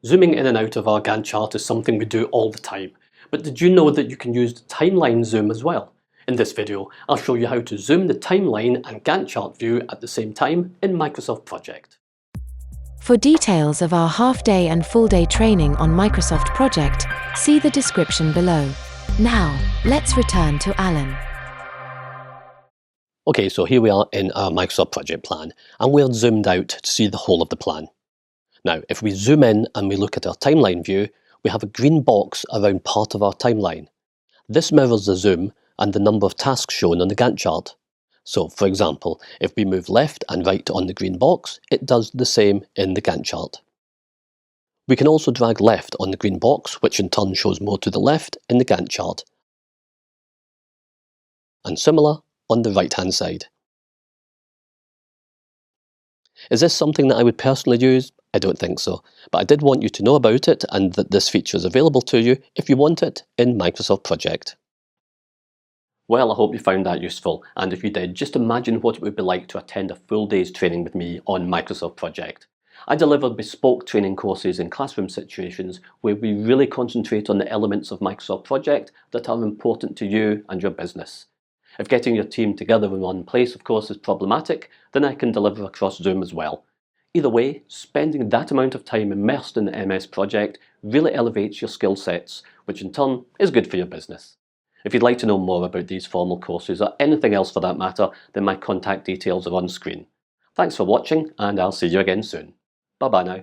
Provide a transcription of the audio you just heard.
Zooming in and out of our Gantt chart is something we do all the time, but did you know that you can use the timeline zoom as well? In this video, I'll show you how to zoom the timeline and Gantt chart view at the same time in Microsoft Project. For details of our half-day and full-day training on Microsoft Project, see the description below. Now, let's return to Alan. Okay, so here we are in our Microsoft Project plan, and we're zoomed out to see the whole of the plan. Now, if we zoom in and we look at our timeline view, we have a green box around part of our timeline. This mirrors the zoom and the number of tasks shown on the Gantt chart. So, for example, if we move left and right on the green box, it does the same in the Gantt chart. We can also drag left on the green box, which in turn shows more to the left in the Gantt chart. And similar on the right-hand side. Is this something that I would personally use? I don't think so, but I did want you to know about it and that this feature is available to you if you want it in Microsoft Project. Well, I hope you found that useful, and if you did, just imagine what it would be like to attend a full day's training with me on Microsoft Project. I deliver bespoke training courses in classroom situations where we really concentrate on the elements of Microsoft Project that are important to you and your business. If getting your team together in one place, of course, is problematic, then I can deliver across Zoom as well. Either way, spending that amount of time immersed in the MS project really elevates your skill sets, which in turn is good for your business. If you'd like to know more about these formal courses, or anything else for that matter, then my contact details are on screen. Thanks for watching, and I'll see you again soon. Bye bye now.